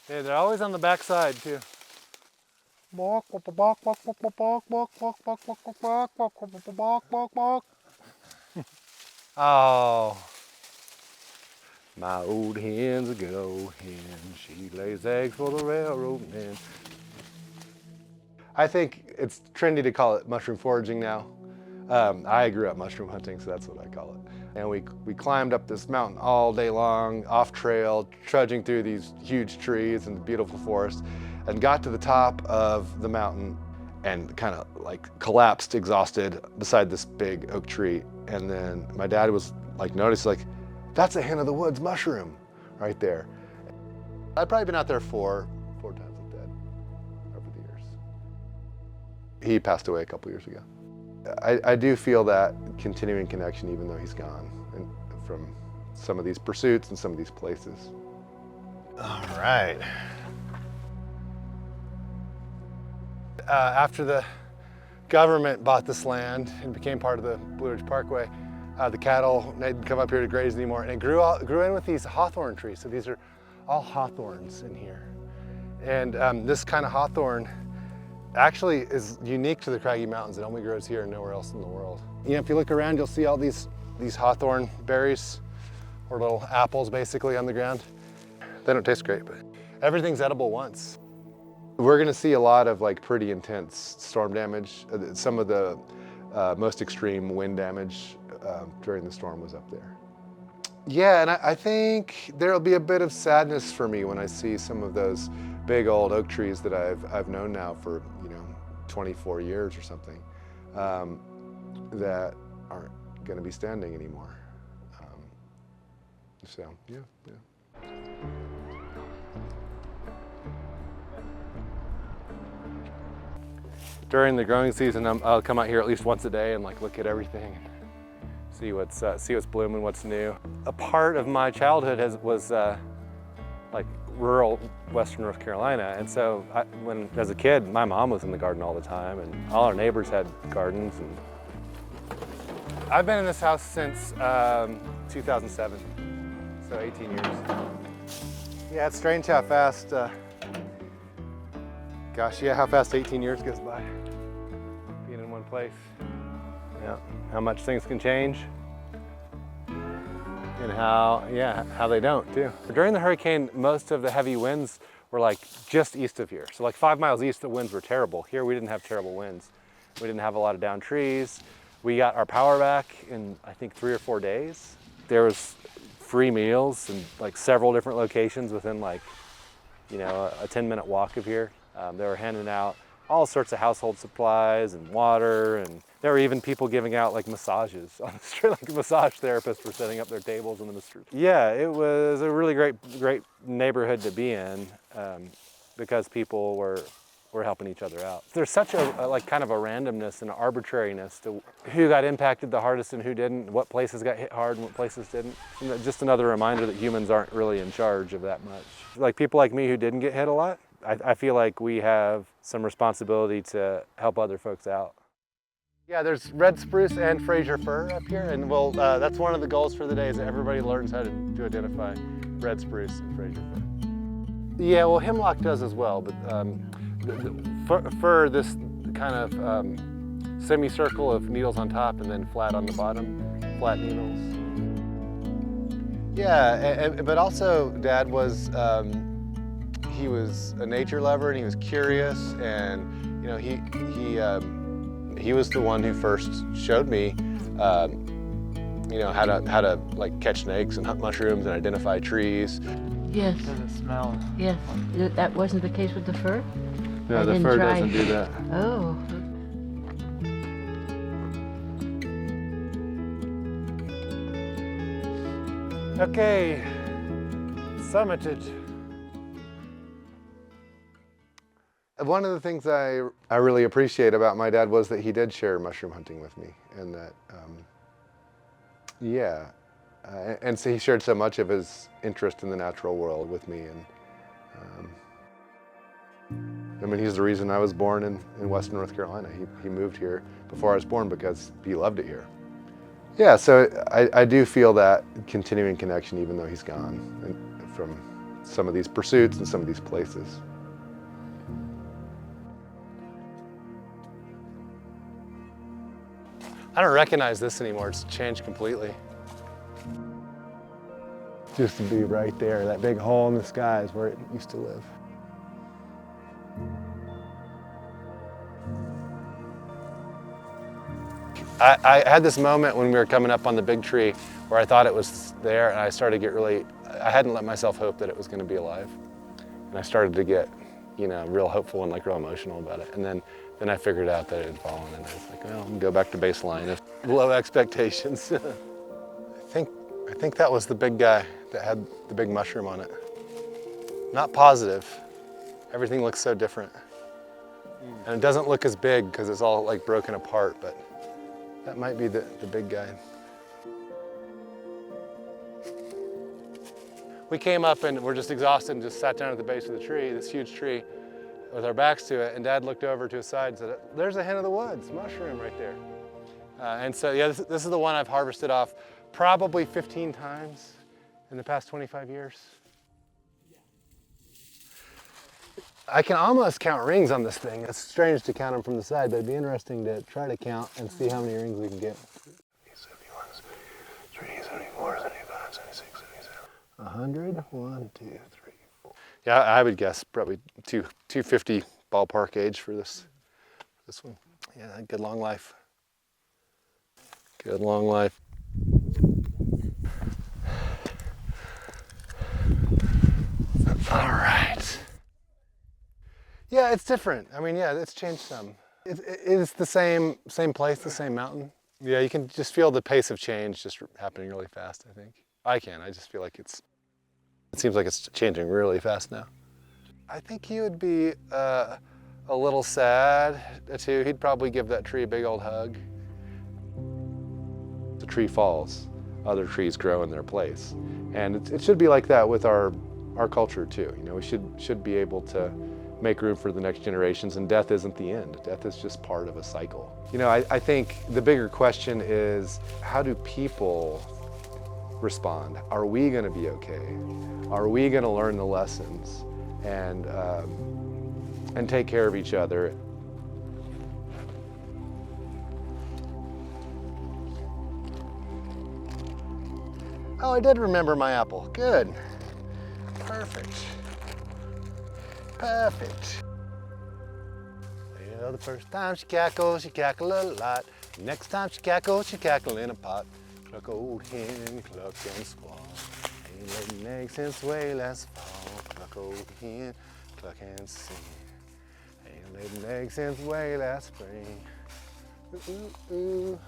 Yeah, they're always on the back side too. Oh, my old hen's a good old hen. She lays eggs for the railroad men. I think it's trendy to call it mushroom foraging now. I grew up mushroom hunting, so that's what I call it. And we climbed up this mountain all day long, off trail, trudging through these huge trees and beautiful forest, and got to the top of the mountain and kind of like collapsed exhausted beside this big oak tree. And then my dad was like, noticed like, that's a hen of the woods mushroom right there. I've probably been out there four times with Dad over the years. He passed away a couple years ago. I do feel that continuing connection even though he's gone, and from some of these pursuits and some of these places. All right. After the government bought this land and became part of the Blue Ridge Parkway, the cattle didn't come up here to graze anymore, and it grew in with these hawthorn trees. So these are all hawthorns in here. And this kind of hawthorn actually is unique to the Craggy Mountains. It only grows here and nowhere else in the world. You know, if you look around, you'll see all these hawthorn berries, or little apples basically on the ground. They don't taste great, but everything's edible once. We're gonna see a lot of like pretty intense storm damage. Some of the most extreme wind damage during the storm was up there. Yeah, and I think there'll be a bit of sadness for me when I see some of those big old oak trees that I've known now for 24 years or something that aren't going to be standing anymore. So yeah. During the growing season, I'll come out here at least once a day and like look at everything, see what's blooming, what's new. A part of my childhood was like rural Western North Carolina, and so when as a kid, my mom was in the garden all the time, and all our neighbors had gardens. And I've been in this house since 2007, so 18 years. Yeah, it's strange how fast. Gosh, yeah, how fast 18 years goes by, being in one place. Yeah, how much things can change, and how they don't too. During the hurricane, most of the heavy winds were like just east of here. So like 5 miles east, the winds were terrible. Here we didn't have terrible winds. We didn't have a lot of downed trees. We got our power back in I think 3 or 4 days. There was free meals in like several different locations within like a 10-minute walk of here. They were handing out all sorts of household supplies and water, and there were even people giving out like massages on the street, like massage therapists were setting up their tables in the street. Yeah, it was a really great neighborhood to be in because people were helping each other out. There's such a like kind of a randomness and arbitrariness to who got impacted the hardest and who didn't, what places got hit hard and what places didn't. Just another reminder that humans aren't really in charge of that much. Like people like me who didn't get hit a lot, I feel like we have some responsibility to help other folks out. Yeah, there's red spruce and Fraser fir up here, and that's one of the goals for the day is that everybody learns how to identify red spruce and Fraser fir. Yeah, well, hemlock does as well, but the fir, this kind of semicircle of needles on top and then flat on the bottom, flat needles. Yeah, but also Dad was. He was a nature lover and he was curious, and he was the one who first showed me how to like catch snakes and hunt mushrooms and identify trees. Yes. Does it smell? Yes. That wasn't the case with the fir? No, the fir doesn't do that. Oh. Okay, summited. One of the things I really appreciate about my dad was that he did share mushroom hunting with me, and that, and so he shared so much of his interest in the natural world with me, and I mean, he's the reason I was born in Western North Carolina. He moved here before I was born because he loved it here. Yeah, so I do feel that continuing connection even though he's gone, and from some of these pursuits and some of these places. I don't recognize this anymore. It's changed completely. Just to be right there, that big hole in the sky is where it used to live. I had this moment when we were coming up on the big tree where I thought it was there, and I started to get I hadn't let myself hope that it was going to be alive. And I started to get, real hopeful and like real emotional about it. And then I figured out that it had fallen, and I was like, well, I'm gonna go back to baseline of low expectations. I think that was the big guy that had the big mushroom on it. Not positive. Everything looks so different. And it doesn't look as big because it's all like broken apart, but that might be the big guy. We came up and we're just exhausted and just sat down at the base of the tree, this huge tree, with our backs to it, and Dad looked over to his side and said, there's a hen of the woods, mushroom right there. And so, yeah, this is the one I've harvested off probably 15 times in the past 25 years. I can almost count rings on this thing. It's strange to count them from the side, but it'd be interesting to try to count and see how many rings we can get. 71, 74, 75, 76, 77. 100, 1, 2, 3, 4. Yeah, I would guess probably 250 ballpark age for this one. Yeah, good long life. Good long life. All right. Yeah, it's different. I mean, yeah, it's changed some. It's the same place, the same mountain. Yeah, you can just feel the pace of change just happening really fast, I think. I just feel like it seems like it's changing really fast now. I think he would be a little sad too. He'd probably give that tree a big old hug. The tree falls, other trees grow in their place. And it should be like that with our culture too. We should be able to make room for the next generations, and death isn't the end. Death is just part of a cycle. I think the bigger question is, how do people respond? Are we gonna be okay? Are we gonna learn the lessons and take care of each other? Oh, I did remember my apple. Good. Perfect. Perfect. The first time she cackled a lot. Next time she cackle in a pot. Cluck old hen, cluck and squall. Ain't laid an egg since way last fall. Cluck old hen, cluck and sing. Ain't laid an egg since way last spring. Ooh, ooh, ooh.